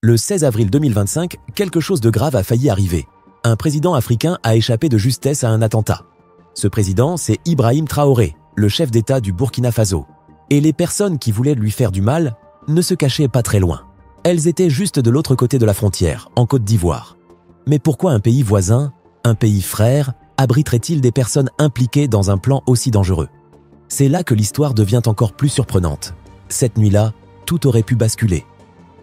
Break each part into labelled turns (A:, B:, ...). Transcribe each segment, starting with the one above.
A: Le 16 avril 2025, quelque chose de grave a failli arriver. Un président africain a échappé de justesse à un attentat. Ce président, c'est Ibrahim Traoré, le chef d'État du Burkina Faso. Et les personnes qui voulaient lui faire du mal ne se cachaient pas très loin. Elles étaient juste de l'autre côté de la frontière, en Côte d'Ivoire. Mais pourquoi un pays voisin, un pays frère, abriterait-il des personnes impliquées dans un plan aussi dangereux? C'est là que l'histoire devient encore plus surprenante. Cette nuit-là, tout aurait pu basculer.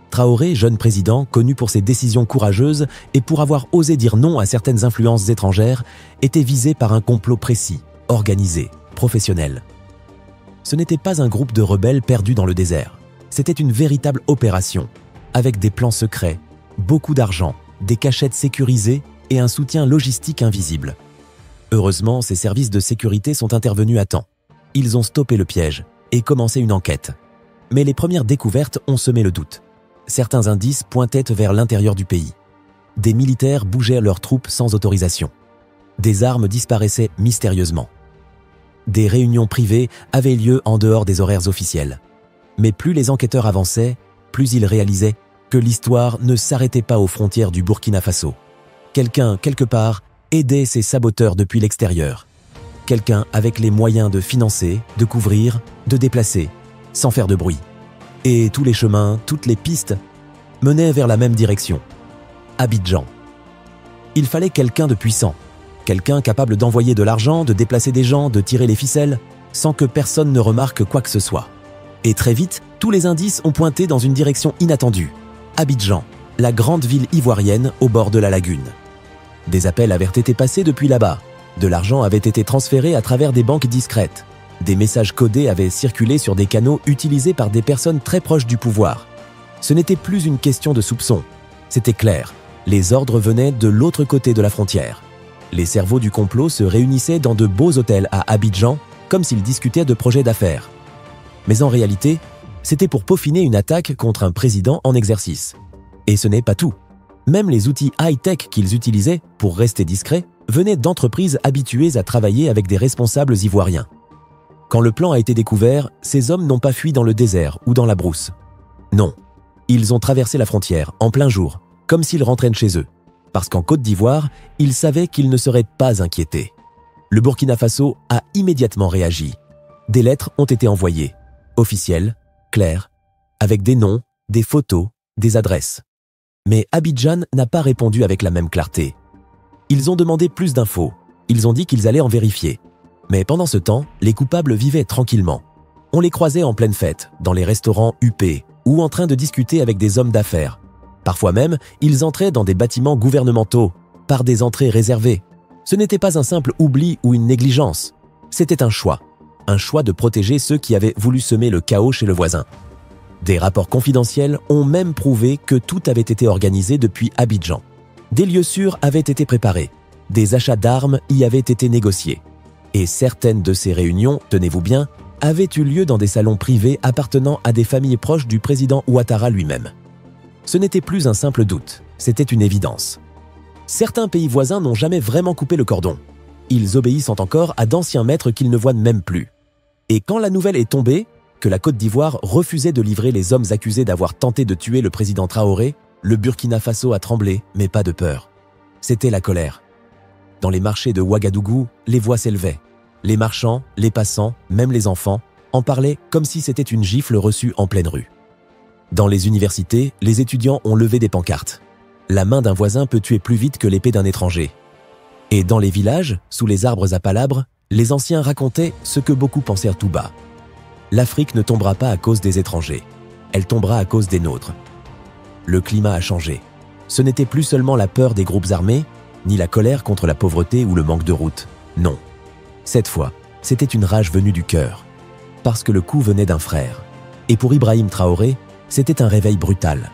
A: Traoré, jeune président, connu pour ses décisions courageuses et pour avoir osé dire non à certaines influences étrangères, était visé par un complot précis, organisé, professionnel. Ce n'était pas un groupe de rebelles perdus dans le désert. C'était une véritable opération, avec des plans secrets, beaucoup d'argent, des cachettes sécurisées et un soutien logistique invisible. Heureusement, ces services de sécurité sont intervenus à temps. Ils ont stoppé le piège et commencé une enquête. Mais les premières découvertes ont semé le doute. Certains indices pointaient vers l'intérieur du pays. Des militaires bougeaient leurs troupes sans autorisation. Des armes disparaissaient mystérieusement. Des réunions privées avaient lieu en dehors des horaires officiels. Mais plus les enquêteurs avançaient, plus ils réalisaient que l'histoire ne s'arrêtait pas aux frontières du Burkina Faso. Quelqu'un, quelque part, aidait ces saboteurs depuis l'extérieur. Quelqu'un avec les moyens de financer, de couvrir, de déplacer, sans faire de bruit. Et tous les chemins, toutes les pistes menaient vers la même direction. Abidjan. Il fallait quelqu'un de puissant, quelqu'un capable d'envoyer de l'argent, de déplacer des gens, de tirer les ficelles, sans que personne ne remarque quoi que ce soit. Et très vite, tous les indices ont pointé dans une direction inattendue. Abidjan, la grande ville ivoirienne au bord de la lagune. Des appels avaient été passés depuis là-bas. De l'argent avait été transféré à travers des banques discrètes. Des messages codés avaient circulé sur des canaux utilisés par des personnes très proches du pouvoir. Ce n'était plus une question de soupçon. C'était clair. Les ordres venaient de l'autre côté de la frontière. Les cerveaux du complot se réunissaient dans de beaux hôtels à Abidjan, comme s'ils discutaient de projets d'affaires. Mais en réalité, c'était pour peaufiner une attaque contre un président en exercice. Et ce n'est pas tout. Même les outils high-tech qu'ils utilisaient pour rester discrets venaient d'entreprises habituées à travailler avec des responsables ivoiriens. Quand le plan a été découvert, ces hommes n'ont pas fui dans le désert ou dans la brousse. Non, ils ont traversé la frontière en plein jour, comme s'ils rentraient chez eux. Parce qu'en Côte d'Ivoire, ils savaient qu'ils ne seraient pas inquiétés. Le Burkina Faso a immédiatement réagi. Des lettres ont été envoyées, officielles, claires, avec des noms, des photos, des adresses. Mais Abidjan n'a pas répondu avec la même clarté. Ils ont demandé plus d'infos. Ils ont dit qu'ils allaient en vérifier. Mais pendant ce temps, les coupables vivaient tranquillement. On les croisait en pleine fête, dans les restaurants huppés, ou en train de discuter avec des hommes d'affaires. Parfois même, ils entraient dans des bâtiments gouvernementaux, par des entrées réservées. Ce n'était pas un simple oubli ou une négligence. C'était un choix de protéger ceux qui avaient voulu semer le chaos chez le voisin. Des rapports confidentiels ont même prouvé que tout avait été organisé depuis Abidjan. Des lieux sûrs avaient été préparés. Des achats d'armes y avaient été négociés. Et certaines de ces réunions, tenez-vous bien, avaient eu lieu dans des salons privés appartenant à des familles proches du président Ouattara lui-même. Ce n'était plus un simple doute, c'était une évidence. Certains pays voisins n'ont jamais vraiment coupé le cordon. Ils obéissent encore à d'anciens maîtres qu'ils ne voient même plus. Et quand la nouvelle est tombée, que la Côte d'Ivoire refusait de livrer les hommes accusés d'avoir tenté de tuer le président Traoré, le Burkina Faso a tremblé, mais pas de peur. C'était la colère. Dans les marchés de Ouagadougou, les voix s'élevaient. Les marchands, les passants, même les enfants, en parlaient comme si c'était une gifle reçue en pleine rue. Dans les universités, les étudiants ont levé des pancartes. La main d'un voisin peut tuer plus vite que l'épée d'un étranger. Et dans les villages, sous les arbres à palabres, les anciens racontaient ce que beaucoup pensèrent tout bas. L'Afrique ne tombera pas à cause des étrangers. Elle tombera à cause des nôtres. Le climat a changé. Ce n'était plus seulement la peur des groupes armés, ni la colère contre la pauvreté ou le manque de routes. Non. Cette fois, c'était une rage venue du cœur. Parce que le coup venait d'un frère. Et pour Ibrahim Traoré, c'était un réveil brutal.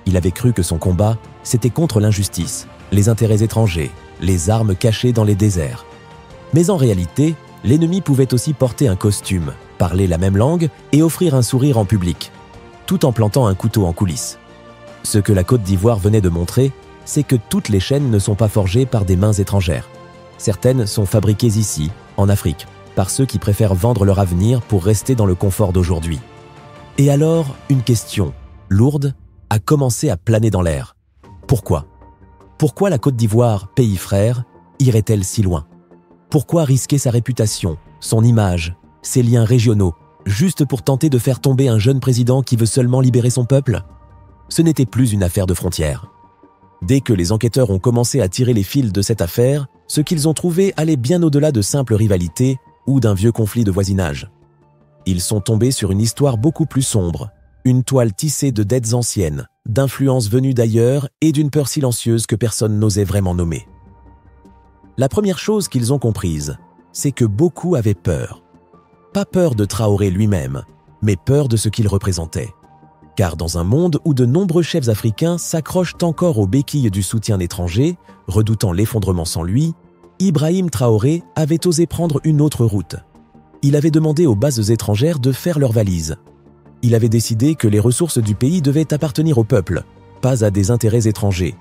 A: Il avait cru que son combat, c'était contre l'injustice, les intérêts étrangers, les armes cachées dans les déserts. Mais en réalité, l'ennemi pouvait aussi porter un costume, parler la même langue et offrir un sourire en public, tout en plantant un couteau en coulisses. Ce que la Côte d'Ivoire venait de montrer, c'est que toutes les chaînes ne sont pas forgées par des mains étrangères. Certaines sont fabriquées ici, en Afrique, par ceux qui préfèrent vendre leur avenir pour rester dans le confort d'aujourd'hui. Et alors, une question, lourde a commencé à planer dans l'air. Pourquoi? Pourquoi la Côte d'Ivoire, pays frère, irait-elle si loin? Pourquoi risquer sa réputation, son image, ses liens régionaux, juste pour tenter de faire tomber un jeune président qui veut seulement libérer son peuple? Ce n'était plus une affaire de frontières. Dès que les enquêteurs ont commencé à tirer les fils de cette affaire, ce qu'ils ont trouvé allait bien au-delà de simples rivalités ou d'un vieux conflit de voisinage. Ils sont tombés sur une histoire beaucoup plus sombre, une toile tissée de dettes anciennes, d'influences venues d'ailleurs et d'une peur silencieuse que personne n'osait vraiment nommer. La première chose qu'ils ont comprise, c'est que beaucoup avaient peur. Pas peur de Traoré lui-même, mais peur de ce qu'il représentait. Car dans un monde où de nombreux chefs africains s'accrochent encore aux béquilles du soutien étranger, redoutant l'effondrement sans lui, Ibrahim Traoré avait osé prendre une autre route. Il avait demandé aux bases étrangères de faire leurs valises. Il avait décidé que les ressources du pays devaient appartenir au peuple, pas à des intérêts étrangers.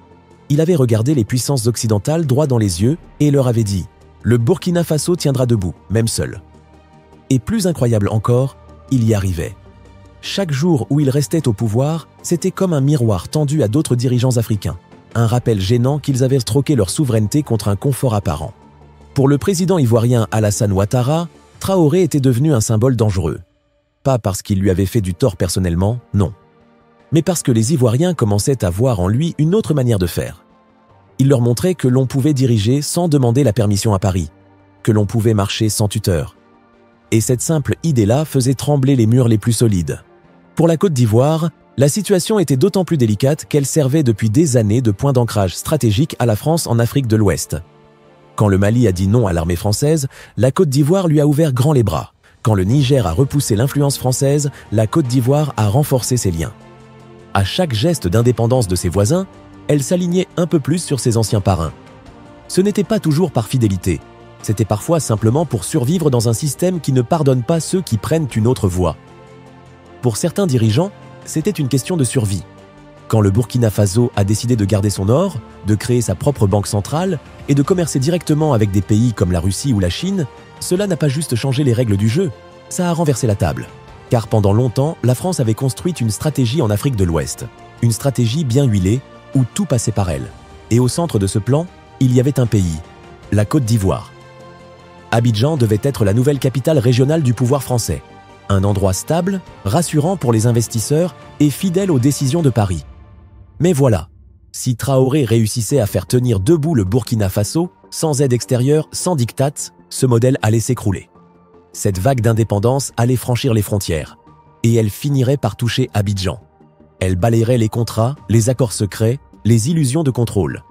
A: Il avait regardé les puissances occidentales droit dans les yeux et leur avait dit « Le Burkina Faso tiendra debout, même seul ». Et plus incroyable encore, il y arrivait. Chaque jour où il restait au pouvoir, c'était comme un miroir tendu à d'autres dirigeants africains. Un rappel gênant qu'ils avaient troqué leur souveraineté contre un confort apparent. Pour le président ivoirien Alassane Ouattara, Traoré était devenu un symbole dangereux. Pas parce qu'il lui avait fait du tort personnellement, non. Mais parce que les Ivoiriens commençaient à voir en lui une autre manière de faire. Il leur montrait que l'on pouvait diriger sans demander la permission à Paris, que l'on pouvait marcher sans tuteur. Et cette simple idée-là faisait trembler les murs les plus solides. Pour la Côte d'Ivoire, la situation était d'autant plus délicate qu'elle servait depuis des années de point d'ancrage stratégique à la France en Afrique de l'Ouest. Quand le Mali a dit non à l'armée française, la Côte d'Ivoire lui a ouvert grand les bras. Quand le Niger a repoussé l'influence française, la Côte d'Ivoire a renforcé ses liens. À chaque geste d'indépendance de ses voisins, elle s'alignait un peu plus sur ses anciens parrains. Ce n'était pas toujours par fidélité, c'était parfois simplement pour survivre dans un système qui ne pardonne pas ceux qui prennent une autre voie. Pour certains dirigeants, c'était une question de survie. Quand le Burkina Faso a décidé de garder son or, de créer sa propre banque centrale et de commercer directement avec des pays comme la Russie ou la Chine, cela n'a pas juste changé les règles du jeu, ça a renversé la table. Car pendant longtemps, la France avait construit une stratégie en Afrique de l'Ouest. Une stratégie bien huilée, où tout passait par elle. Et au centre de ce plan, il y avait un pays, la Côte d'Ivoire. Abidjan devait être la nouvelle capitale régionale du pouvoir français. Un endroit stable, rassurant pour les investisseurs et fidèle aux décisions de Paris. Mais voilà, si Traoré réussissait à faire tenir debout le Burkina Faso, sans aide extérieure, sans diktat, ce modèle allait s'écrouler. Cette vague d'indépendance allait franchir les frontières, et elle finirait par toucher Abidjan. Elle balayerait les contrats, les accords secrets, les illusions de contrôle.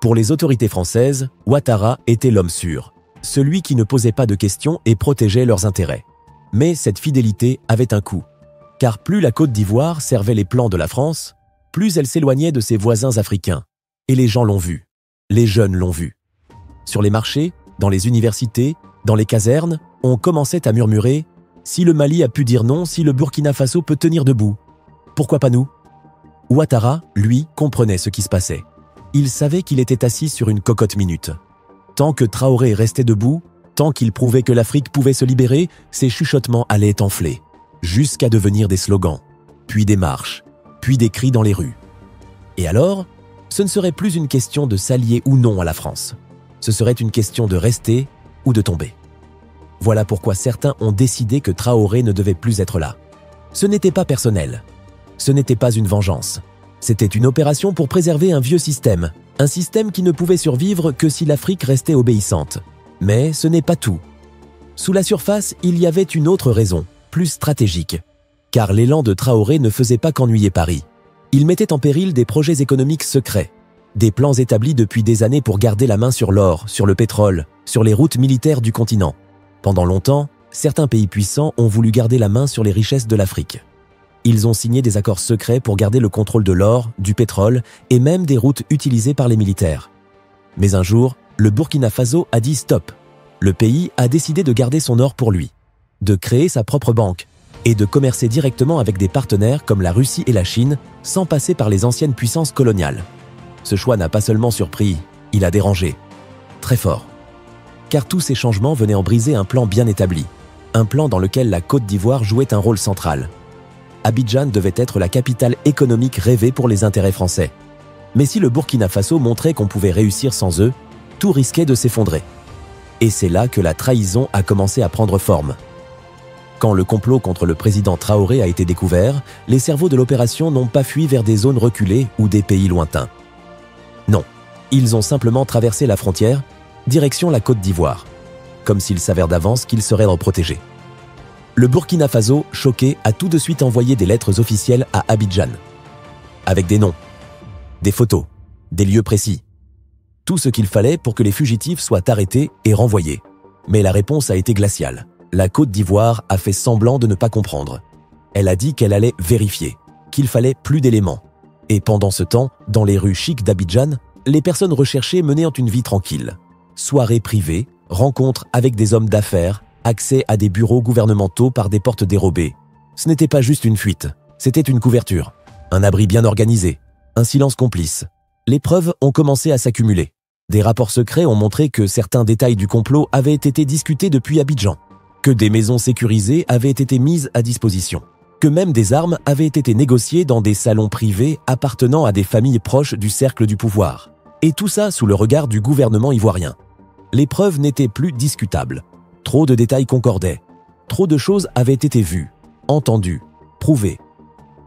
A: Pour les autorités françaises, Ouattara était l'homme sûr, celui qui ne posait pas de questions et protégeait leurs intérêts. Mais cette fidélité avait un coût, car plus la Côte d'Ivoire servait les plans de la France, plus elle s'éloignait de ses voisins africains. Et les gens l'ont vu, les jeunes l'ont vu. Sur les marchés, dans les universités, dans les casernes, on commençait à murmurer « Si le Mali a pu dire non, si le Burkina Faso peut tenir debout, pourquoi pas nous ?» Ouattara, lui, comprenait ce qui se passait. Il savait qu'il était assis sur une cocotte minute. Tant que Traoré restait debout, tant qu'il prouvait que l'Afrique pouvait se libérer, ses chuchotements allaient enfler, jusqu'à devenir des slogans, puis des marches, puis des cris dans les rues. Et alors, ce ne serait plus une question de s'allier ou non à la France. Ce serait une question de rester ou de tomber. Voilà pourquoi certains ont décidé que Traoré ne devait plus être là. Ce n'était pas personnel. Ce n'était pas une vengeance. C'était une opération pour préserver un vieux système, un système qui ne pouvait survivre que si l'Afrique restait obéissante. Mais ce n'est pas tout. Sous la surface, il y avait une autre raison, plus stratégique. Car l'élan de Traoré ne faisait pas qu'ennuyer Paris. Il mettait en péril des projets économiques secrets, des plans établis depuis des années pour garder la main sur l'or, sur le pétrole, sur les routes militaires du continent. Pendant longtemps, certains pays puissants ont voulu garder la main sur les richesses de l'Afrique. Ils ont signé des accords secrets pour garder le contrôle de l'or, du pétrole et même des routes utilisées par les militaires. Mais un jour, le Burkina Faso a dit stop. Le pays a décidé de garder son or pour lui, de créer sa propre banque et de commercer directement avec des partenaires comme la Russie et la Chine sans passer par les anciennes puissances coloniales. Ce choix n'a pas seulement surpris, il a dérangé. Très fort. Car tous ces changements venaient en briser un plan bien établi, un plan dans lequel la Côte d'Ivoire jouait un rôle central. Abidjan devait être la capitale économique rêvée pour les intérêts français. Mais si le Burkina Faso montrait qu'on pouvait réussir sans eux, tout risquait de s'effondrer. Et c'est là que la trahison a commencé à prendre forme. Quand le complot contre le président Traoré a été découvert, les cerveaux de l'opération n'ont pas fui vers des zones reculées ou des pays lointains. Non, ils ont simplement traversé la frontière, direction la Côte d'Ivoire, comme s'ils savaient d'avance qu'ils seraient protégés. Le Burkina Faso, choqué, a tout de suite envoyé des lettres officielles à Abidjan, avec des noms, des photos, des lieux précis. Tout ce qu'il fallait pour que les fugitifs soient arrêtés et renvoyés. Mais la réponse a été glaciale. La Côte d'Ivoire a fait semblant de ne pas comprendre. Elle a dit qu'elle allait vérifier, qu'il fallait plus d'éléments. Et pendant ce temps, dans les rues chics d'Abidjan, les personnes recherchées menaient une vie tranquille. Soirées privées, rencontres avec des hommes d'affaires, accès à des bureaux gouvernementaux par des portes dérobées. Ce n'était pas juste une fuite, c'était une couverture, un abri bien organisé, un silence complice. Les preuves ont commencé à s'accumuler. Des rapports secrets ont montré que certains détails du complot avaient été discutés depuis Abidjan, que des maisons sécurisées avaient été mises à disposition, que même des armes avaient été négociées dans des salons privés appartenant à des familles proches du cercle du pouvoir. Et tout ça sous le regard du gouvernement ivoirien. Les preuves n'étaient plus discutables. Trop de détails concordaient. Trop de choses avaient été vues, entendues, prouvées.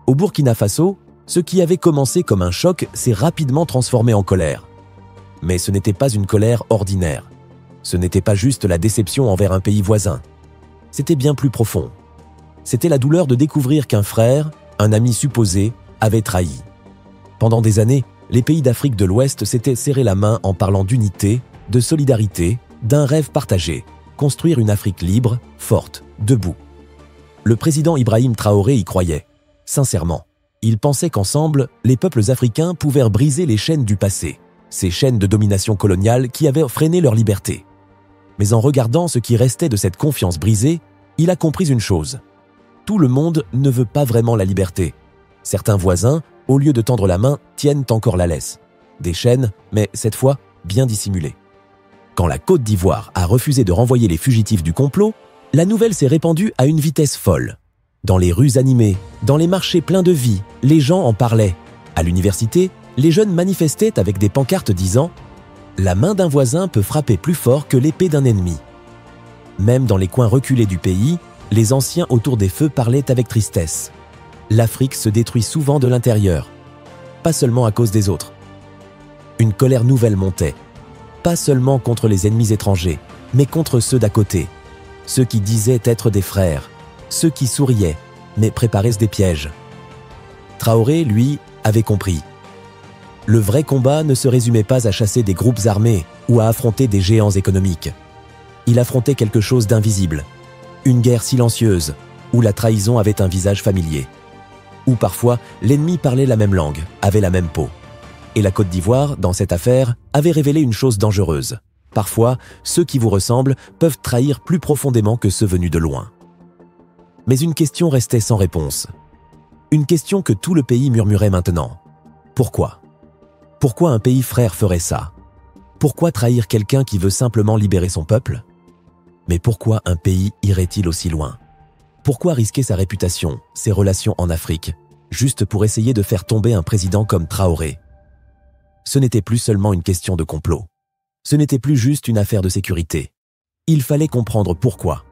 A: Au Burkina Faso, ce qui avait commencé comme un choc s'est rapidement transformé en colère. Mais ce n'était pas une colère ordinaire. Ce n'était pas juste la déception envers un pays voisin. C'était bien plus profond. C'était la douleur de découvrir qu'un frère, un ami supposé, avait trahi. Pendant des années, les pays d'Afrique de l'Ouest s'étaient serré la main en parlant d'unité, de solidarité, d'un rêve partagé, construire une Afrique libre, forte, debout. Le président Ibrahim Traoré y croyait, sincèrement. Il pensait qu'ensemble, les peuples africains pouvaient briser les chaînes du passé, ces chaînes de domination coloniale qui avaient freiné leur liberté. Mais en regardant ce qui restait de cette confiance brisée, il a compris une chose. Tout le monde ne veut pas vraiment la liberté. Certains voisins, au lieu de tendre la main, tiennent encore la laisse. Des chaînes, mais cette fois, bien dissimulées. Quand la Côte d'Ivoire a refusé de renvoyer les fugitifs du complot, la nouvelle s'est répandue à une vitesse folle. Dans les rues animées, dans les marchés pleins de vie, les gens en parlaient. À l'université, les jeunes manifestaient avec des pancartes disant « La main d'un voisin peut frapper plus fort que l'épée d'un ennemi ». Même dans les coins reculés du pays, les anciens autour des feux parlaient avec tristesse. L'Afrique se détruit souvent de l'intérieur, pas seulement à cause des autres. Une colère nouvelle montait, pas seulement contre les ennemis étrangers, mais contre ceux d'à côté, ceux qui disaient être des frères, ceux qui souriaient, mais préparaient des pièges. Traoré, lui, avait compris. Le vrai combat ne se résumait pas à chasser des groupes armés ou à affronter des géants économiques. Il affrontait quelque chose d'invisible, une guerre silencieuse, où la trahison avait un visage familier, où parfois l'ennemi parlait la même langue, avait la même peau. Et la Côte d'Ivoire, dans cette affaire, avait révélé une chose dangereuse. Parfois, ceux qui vous ressemblent peuvent trahir plus profondément que ceux venus de loin. Mais une question restait sans réponse. Une question que tout le pays murmurait maintenant. Pourquoi ? Pourquoi un pays frère ferait ça ? Pourquoi trahir quelqu'un qui veut simplement libérer son peuple ? Mais pourquoi un pays irait-il aussi loin ? Pourquoi risquer sa réputation, ses relations en Afrique, juste pour essayer de faire tomber un président comme Traoré ? Ce n'était plus seulement une question de complot. Ce n'était plus juste une affaire de sécurité. Il fallait comprendre pourquoi.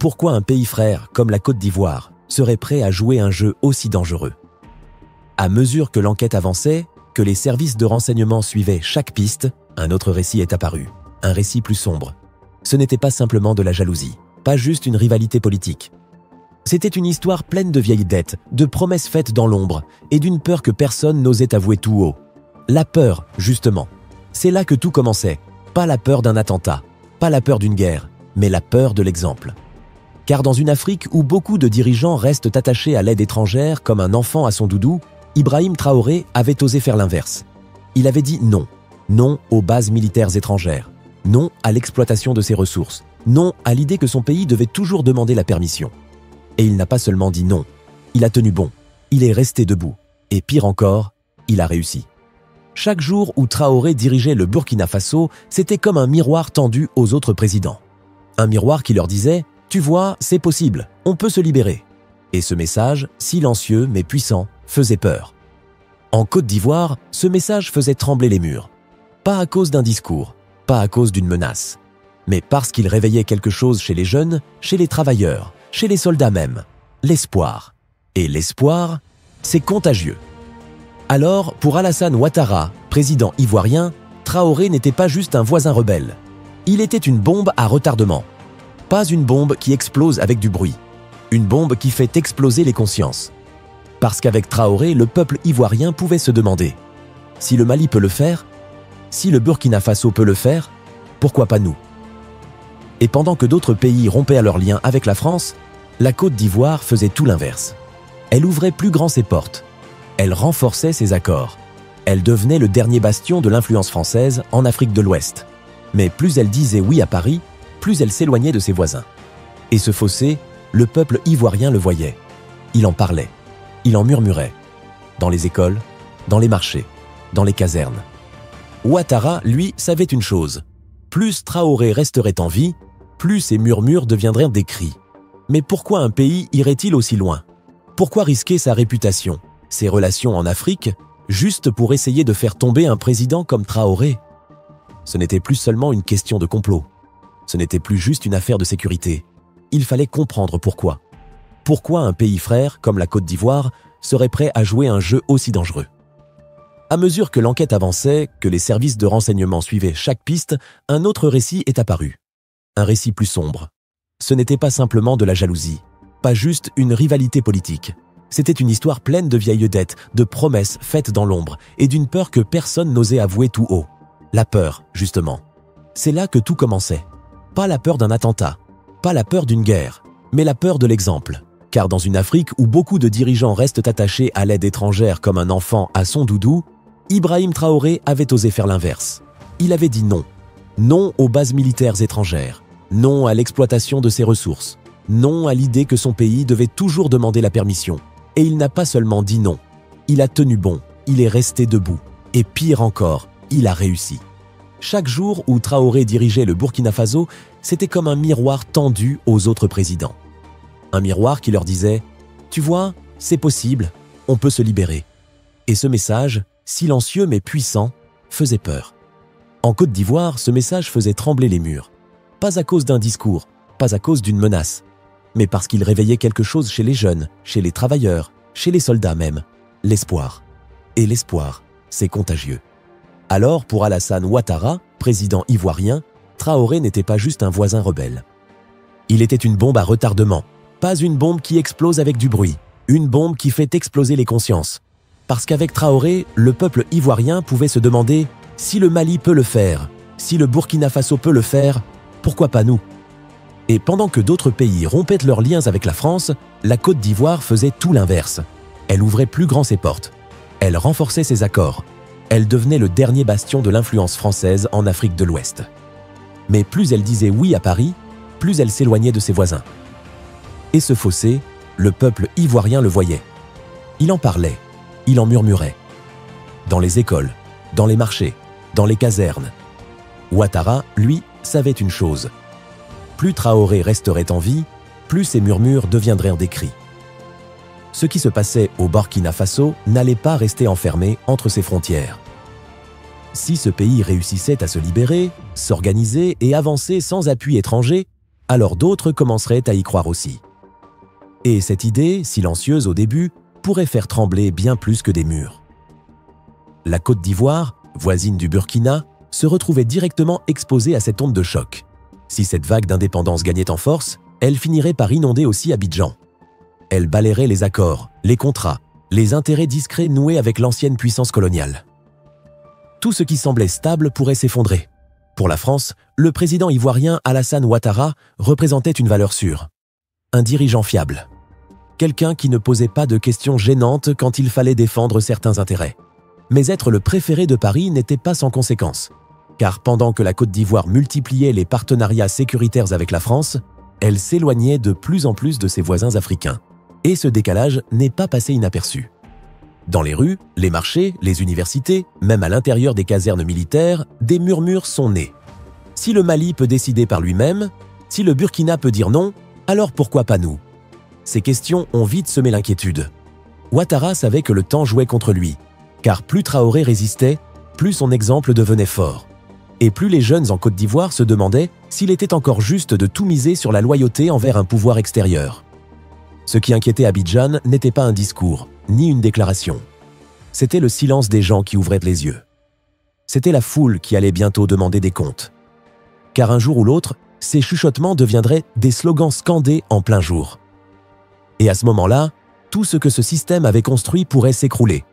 A: Pourquoi un pays frère comme la Côte d'Ivoire serait prêt à jouer un jeu aussi dangereux ? À mesure que l'enquête avançait, que les services de renseignement suivaient chaque piste, un autre récit est apparu, un récit plus sombre. Ce n'était pas simplement de la jalousie, pas juste une rivalité politique. C'était une histoire pleine de vieilles dettes, de promesses faites dans l'ombre et d'une peur que personne n'osait avouer tout haut. La peur, justement. C'est là que tout commençait. Pas la peur d'un attentat, pas la peur d'une guerre, mais la peur de l'exemple. Car dans une Afrique où beaucoup de dirigeants restent attachés à l'aide étrangère comme un enfant à son doudou, Ibrahim Traoré avait osé faire l'inverse. Il avait dit non. Non aux bases militaires étrangères. Non à l'exploitation de ses ressources. Non à l'idée que son pays devait toujours demander la permission. Et il n'a pas seulement dit non, il a tenu bon. Il est resté debout. Et pire encore, il a réussi. Chaque jour où Traoré dirigeait le Burkina Faso, c'était comme un miroir tendu aux autres présidents. Un miroir qui leur disait « Tu vois, c'est possible, on peut se libérer ». Et ce message, silencieux mais puissant, faisait peur. En Côte d'Ivoire, ce message faisait trembler les murs. Pas à cause d'un discours, pas à cause d'une menace, mais parce qu'il réveillait quelque chose chez les jeunes, chez les travailleurs, chez les soldats même. L'espoir. Et l'espoir, c'est contagieux. Alors, pour Alassane Ouattara, président ivoirien, Traoré n'était pas juste un voisin rebelle. Il était une bombe à retardement. Pas une bombe qui explose avec du bruit. Une bombe qui fait exploser les consciences. Parce qu'avec Traoré, le peuple ivoirien pouvait se demander « Si le Mali peut le faire, si le Burkina Faso peut le faire, pourquoi pas nous ?» Et pendant que d'autres pays rompaient leurs liens avec la France, la Côte d'Ivoire faisait tout l'inverse. Elle ouvrait plus grand ses portes. Elle renforçait ses accords. Elle devenait le dernier bastion de l'influence française en Afrique de l'Ouest. Mais plus elle disait oui à Paris, plus elle s'éloignait de ses voisins. Et ce fossé, le peuple ivoirien le voyait. Il en parlait. Il en murmurait. Dans les écoles, dans les marchés, dans les casernes. Ouattara, lui, savait une chose. Plus Traoré resterait en vie, plus ces murmures deviendraient des cris. Mais pourquoi un pays irait-il aussi loin? Pourquoi risquer sa réputation, ses relations en Afrique, juste pour essayer de faire tomber un président comme Traoré? Ce n'était plus seulement une question de complot. Ce n'était plus juste une affaire de sécurité. Il fallait comprendre pourquoi. Pourquoi un pays frère, comme la Côte d'Ivoire, serait prêt à jouer un jeu aussi dangereux? À mesure que l'enquête avançait, que les services de renseignement suivaient chaque piste, un autre récit est apparu. Un récit plus sombre. Ce n'était pas simplement de la jalousie, pas juste une rivalité politique. C'était une histoire pleine de vieilles dettes, de promesses faites dans l'ombre et d'une peur que personne n'osait avouer tout haut. La peur, justement. C'est là que tout commençait. Pas la peur d'un attentat, pas la peur d'une guerre, mais la peur de l'exemple. Car dans une Afrique où beaucoup de dirigeants restent attachés à l'aide étrangère comme un enfant à son doudou, Ibrahim Traoré avait osé faire l'inverse. Il avait dit non. Non aux bases militaires étrangères. Non à l'exploitation de ses ressources. Non à l'idée que son pays devait toujours demander la permission. Et il n'a pas seulement dit non. Il a tenu bon. Il est resté debout. Et pire encore, il a réussi. Chaque jour où Traoré dirigeait le Burkina Faso, c'était comme un miroir tendu aux autres présidents. Un miroir qui leur disait « Tu vois, c'est possible, on peut se libérer ». Et ce message, silencieux mais puissant, faisait peur. En Côte d'Ivoire, ce message faisait trembler les murs. Pas à cause d'un discours, pas à cause d'une menace, mais parce qu'il réveillait quelque chose chez les jeunes, chez les travailleurs, chez les soldats même, l'espoir. Et l'espoir, c'est contagieux. Alors, pour Alassane Ouattara, président ivoirien, Traoré n'était pas juste un voisin rebelle. Il était une bombe à retardement. Pas une bombe qui explose avec du bruit, une bombe qui fait exploser les consciences. Parce qu'avec Traoré, le peuple ivoirien pouvait se demander « Si le Mali peut le faire, si le Burkina Faso peut le faire, pourquoi pas nous ?» Et pendant que d'autres pays rompaient leurs liens avec la France, la Côte d'Ivoire faisait tout l'inverse. Elle ouvrait plus grand ses portes. Elle renforçait ses accords. Elle devenait le dernier bastion de l'influence française en Afrique de l'Ouest. Mais plus elle disait oui à Paris, plus elle s'éloignait de ses voisins. Et ce fossé, le peuple ivoirien le voyait. Il en parlait, il en murmurait. Dans les écoles, dans les marchés, dans les casernes. Ouattara, lui, savait une chose. Plus Traoré resterait en vie, plus ces murmures deviendraient des cris. Ce qui se passait au Burkina Faso n'allait pas rester enfermé entre ses frontières. Si ce pays réussissait à se libérer, s'organiser et avancer sans appui étranger, alors d'autres commenceraient à y croire aussi. Et cette idée, silencieuse au début, pourrait faire trembler bien plus que des murs. La Côte d'Ivoire, voisine du Burkina, se retrouvait directement exposée à cette onde de choc. Si cette vague d'indépendance gagnait en force, elle finirait par inonder aussi Abidjan. Elle balayerait les accords, les contrats, les intérêts discrets noués avec l'ancienne puissance coloniale. Tout ce qui semblait stable pourrait s'effondrer. Pour la France, le président ivoirien Alassane Ouattara représentait une valeur sûre. Un dirigeant fiable. Quelqu'un qui ne posait pas de questions gênantes quand il fallait défendre certains intérêts. Mais être le préféré de Paris n'était pas sans conséquence. Car pendant que la Côte d'Ivoire multipliait les partenariats sécuritaires avec la France, elle s'éloignait de plus en plus de ses voisins africains. Et ce décalage n'est pas passé inaperçu. Dans les rues, les marchés, les universités, même à l'intérieur des casernes militaires, des murmures sont nés. Si le Mali peut décider par lui-même, si le Burkina peut dire non, alors pourquoi pas nous? Ces questions ont vite semé l'inquiétude. Ouattara savait que le temps jouait contre lui, car plus Traoré résistait, plus son exemple devenait fort. Et plus les jeunes en Côte d'Ivoire se demandaient s'il était encore juste de tout miser sur la loyauté envers un pouvoir extérieur. Ce qui inquiétait Abidjan n'était pas un discours, ni une déclaration. C'était le silence des gens qui ouvraient les yeux. C'était la foule qui allait bientôt demander des comptes. Car un jour ou l'autre, ces chuchotements deviendraient des slogans scandés en plein jour. Et à ce moment-là, tout ce que ce système avait construit pourrait s'écrouler.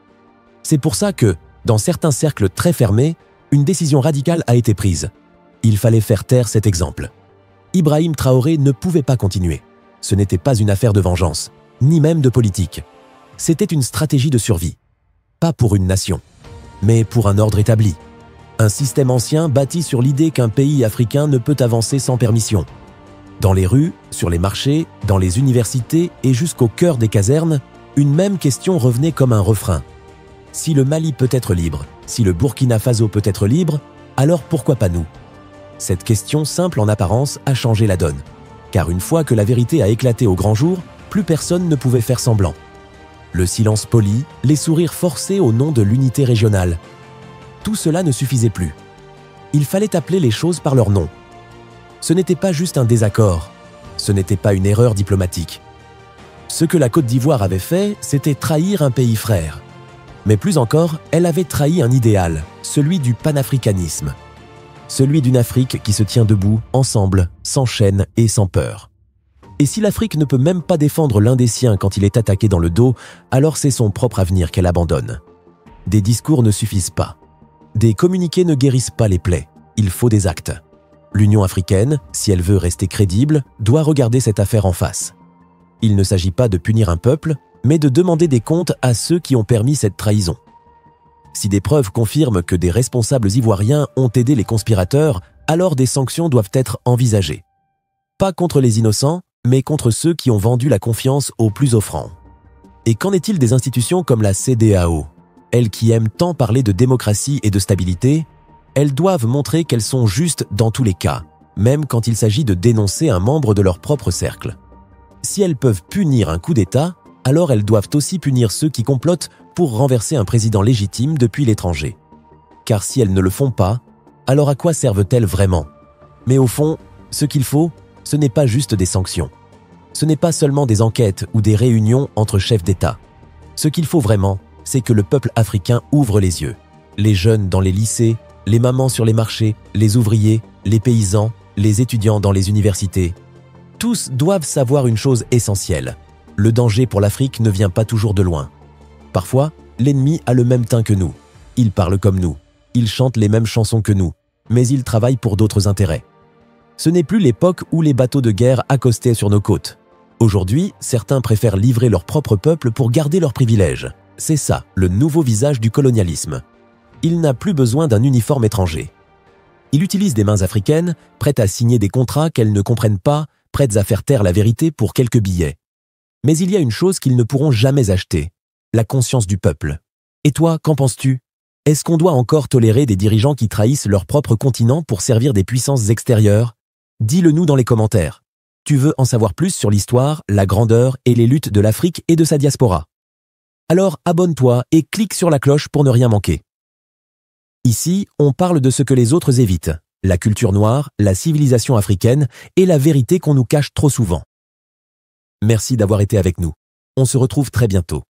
A: C'est pour ça que, dans certains cercles très fermés, une décision radicale a été prise. Il fallait faire taire cet exemple. Ibrahim Traoré ne pouvait pas continuer. Ce n'était pas une affaire de vengeance, ni même de politique. C'était une stratégie de survie. Pas pour une nation, mais pour un ordre établi. Un système ancien bâti sur l'idée qu'un pays africain ne peut avancer sans permission. Dans les rues, sur les marchés, dans les universités et jusqu'au cœur des casernes, une même question revenait comme un refrain. Si le Mali peut être libre, si le Burkina Faso peut être libre, alors pourquoi pas nous? Cette question simple en apparence a changé la donne. Car une fois que la vérité a éclaté au grand jour, plus personne ne pouvait faire semblant. Le silence poli, les sourires forcés au nom de l'unité régionale. Tout cela ne suffisait plus. Il fallait appeler les choses par leur nom. Ce n'était pas juste un désaccord, ce n'était pas une erreur diplomatique. Ce que la Côte d'Ivoire avait fait, c'était trahir un pays frère. Mais plus encore, elle avait trahi un idéal, celui du panafricanisme. Celui d'une Afrique qui se tient debout, ensemble, sans chaîne et sans peur. Et si l'Afrique ne peut même pas défendre l'un des siens quand il est attaqué dans le dos, alors c'est son propre avenir qu'elle abandonne. Des discours ne suffisent pas. Des communiqués ne guérissent pas les plaies. Il faut des actes. L'Union africaine, si elle veut rester crédible, doit regarder cette affaire en face. Il ne s'agit pas de punir un peuple, mais de demander des comptes à ceux qui ont permis cette trahison. Si des preuves confirment que des responsables ivoiriens ont aidé les conspirateurs, alors des sanctions doivent être envisagées. Pas contre les innocents, mais contre ceux qui ont vendu la confiance aux plus offrants. Et qu'en est-il des institutions comme la CEDEAO? Elles qui aiment tant parler de démocratie et de stabilité, elles doivent montrer qu'elles sont justes dans tous les cas, même quand il s'agit de dénoncer un membre de leur propre cercle. Si elles peuvent punir un coup d'État, alors elles doivent aussi punir ceux qui complotent pour renverser un président légitime depuis l'étranger. Car si elles ne le font pas, alors à quoi servent-elles vraiment? Mais au fond, ce qu'il faut, ce n'est pas juste des sanctions. Ce n'est pas seulement des enquêtes ou des réunions entre chefs d'État. Ce qu'il faut vraiment, c'est que le peuple africain ouvre les yeux. Les jeunes dans les lycées, les mamans sur les marchés, les ouvriers, les paysans, les étudiants dans les universités. Tous doivent savoir une chose essentielle. Le danger pour l'Afrique ne vient pas toujours de loin. Parfois, l'ennemi a le même teint que nous. Il parle comme nous. Il chante les mêmes chansons que nous. Mais il travaille pour d'autres intérêts. Ce n'est plus l'époque où les bateaux de guerre accostaient sur nos côtes. Aujourd'hui, certains préfèrent livrer leur propre peuple pour garder leurs privilèges. C'est ça, le nouveau visage du colonialisme. Il n'a plus besoin d'un uniforme étranger. Il utilise des mains africaines, prêtes à signer des contrats qu'elles ne comprennent pas, prêtes à faire taire la vérité pour quelques billets. Mais il y a une chose qu'ils ne pourront jamais acheter, la conscience du peuple. Et toi, qu'en penses-tu? Est-ce qu'on doit encore tolérer des dirigeants qui trahissent leur propre continent pour servir des puissances extérieures? Dis-le nous dans les commentaires. Tu veux en savoir plus sur l'histoire, la grandeur et les luttes de l'Afrique et de sa diaspora? Alors abonne-toi et clique sur la cloche pour ne rien manquer. Ici, on parle de ce que les autres évitent, la culture noire, la civilisation africaine et la vérité qu'on nous cache trop souvent. Merci d'avoir été avec nous. On se retrouve très bientôt.